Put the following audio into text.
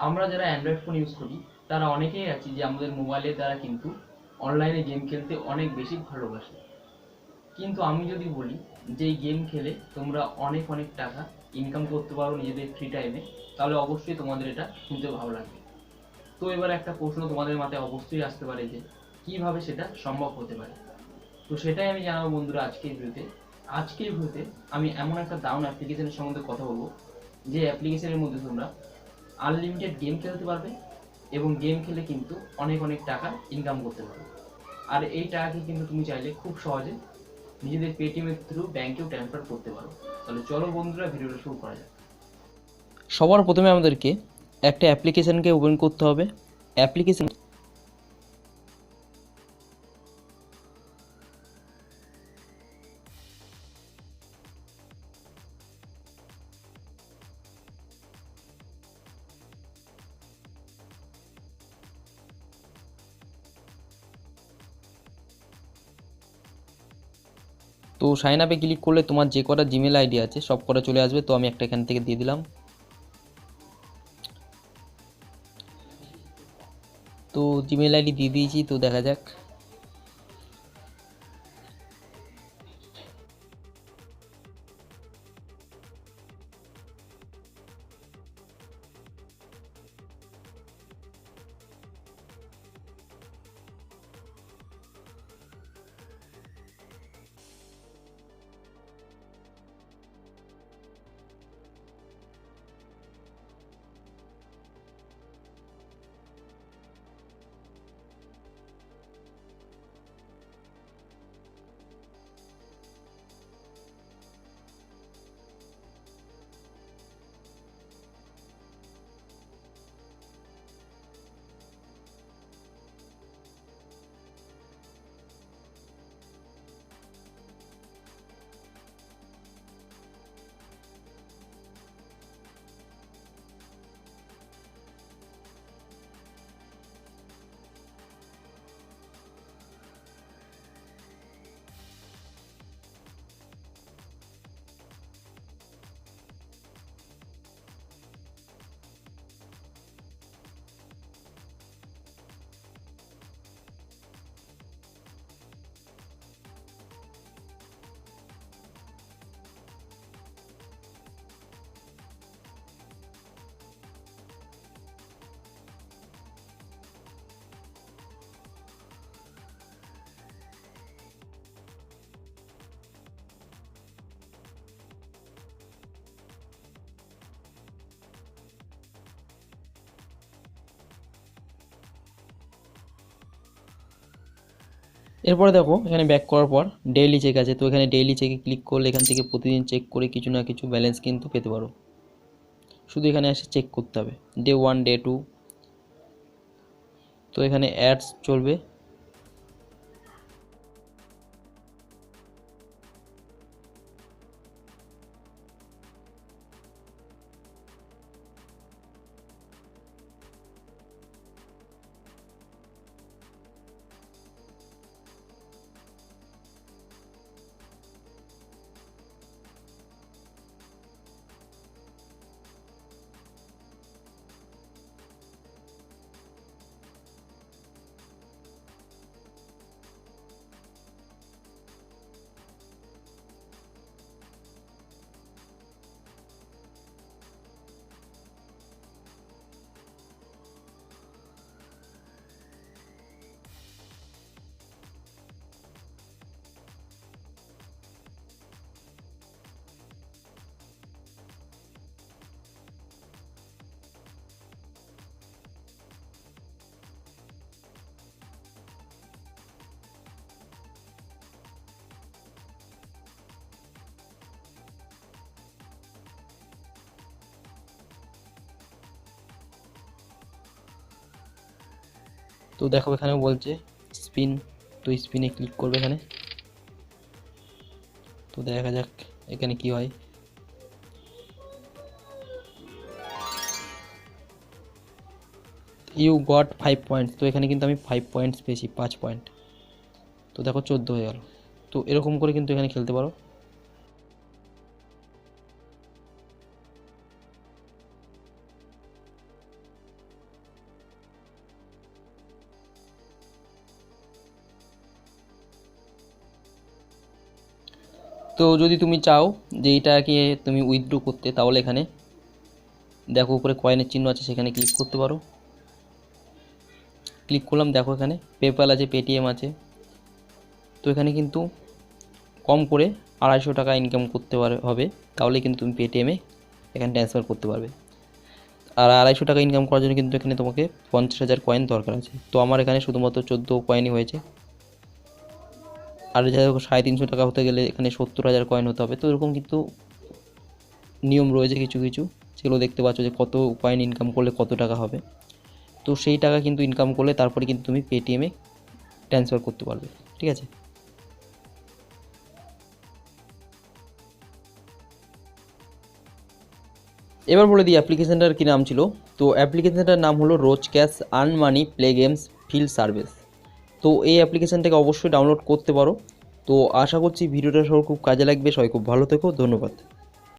আমরা যারা Android phone use করি তারা অনেকেই আছি যে আমাদের মোবাইলের দ্বারা কিন্তু অনলাইনে গেম খেলতে অনেক বেশি ভালোবাসে। কিন্তু আমি যদি বলি যে এই গেম খেলে তোমরা অনেক অনেক টাকা ইনকাম করতে পারো নিজেদের ফ্রি টাইমে, তাহলে অবশ্যই তোমাদের এটা শুনতে ভালো লাগবে। তো এবার একটা প্রশ্ন তোমাদের মাথায় অবশ্যই আসতে পারে যে কিভাবে সেটা সম্ভব হতে পারে। তো সেটাই আমি জানাবো বন্ধুরা আজকের ভিডিওতে আমি এমন একটা দারুণ অ্যাপ্লিকেশনের সম্বন্ধে কথা বলবো যে অ্যাপ্লিকেশনের মধ্যে তোমরা আনলিমিটেড গেম খেলতে পারবে এবং গেম খেলে কিন্তু অনেক অনেক টাকা ইনকাম করতে পারবে। আর এই টাকাকে কিন্তু তুমি চাইলে খুব সহজে নিজেদের পেটিএম এর থ্রু ব্যাংকেও ট্রান্সফার করতে পারো। তাহলে চলো বন্ধুরা ভিডিওটা শুরু করা যাক। সবার প্রথমে আমাদেরকে একটা অ্যাপ্লিকেশানকে ওপেন করতে হবে। অ্যাপ্লিকেশান তো সাইন আপে ক্লিক করলে তোমার যে কটা জিমেল আইডি আছে সব কটা চলে আসবে। তো আমি একটা এখান থেকে দিয়ে দিলাম। তো জিমেল আইডি দিয়ে দিয়েছি, তো দেখা যাক। এরপরে দেখো এখানে ব্যাক করার পর ডেইলি চেক আছে। তো এখানে ডেইলি চেকে ক্লিক করলে এখান থেকে প্রতিদিন চেক করে কিছু না কিছু ব্যালেন্স কিন্তু পেতে পারো। শুধু এখানে এসে চেক করতে হবে ডে 1 ডে 2। তো এখানে অ্যাডস চলবে। তো দেখো এখানে বলছে স্পিন। তো স্পিনে ক্লিক করবে এখানে। তো দেখা যাক এখানে কি হয়। You got 5 points. তো এখানে কিন্তু আমি 5 পয়েন্টস পেয়েছি, 5 পয়েন্ট। তো দেখো 14 হয়ে গেল। তো এরকম করে কিন্তু এখানে খেলতে পারো। তো যদি তুমি চাও যে এইটাকে তুমি উইথড্র করতে, তাহলে এখানে দেখো উপরে কয়েনের চিহ্ন আছে, সেখানে ক্লিক করতে পারো। ক্লিক করলাম, দেখো এখানে পেপ্যাল আছে, পেটিএম আছে। তো এখানে কিন্তু কম করে 250 টাকা ইনকাম করতে হবে, তাহলে কিন্তু তুমি পেটিএমে এখানে ট্রান্সফার করতে পারবে। আর 250 টাকা ইনকাম করার জন্য কিন্তু এখানে তোমাকে 50,000 কয়েন দরকার আছে। তো আমার এখানে শুধুমাত্র 14 কয়েনই হয়েছে। আর যাই হোক 350 টাকা হতে গেলে এখানে 70,000 কয়েন হতে হবে। তো এরকম কিন্তু নিয়ম রয়েছে কিছু কিছু, সেগুলো দেখতে পাচ্ছ যে কত কয়েন ইনকাম করলে কত টাকা হবে। তো সেই টাকা কিন্তু ইনকাম করলে তারপরে কিন্তু তুমি পেটিএমে ট্রান্সফার করতে পারবে, ঠিক আছে। এবার বলে দিই অ্যাপ্লিকেশানটার কী নাম ছিল। তো অ্যাপ্লিকেশানটার নাম হলো রোজ cash earn money play games field service. তো এই অ্যাপ্লিকেশানটাকে অবশ্যই ডাউনলোড করতে পারো। তো আশা করছি ভিডিওটা সব খুব কাজে লাগবে। সবাই খুব ভালো থেকো, ধন্যবাদ।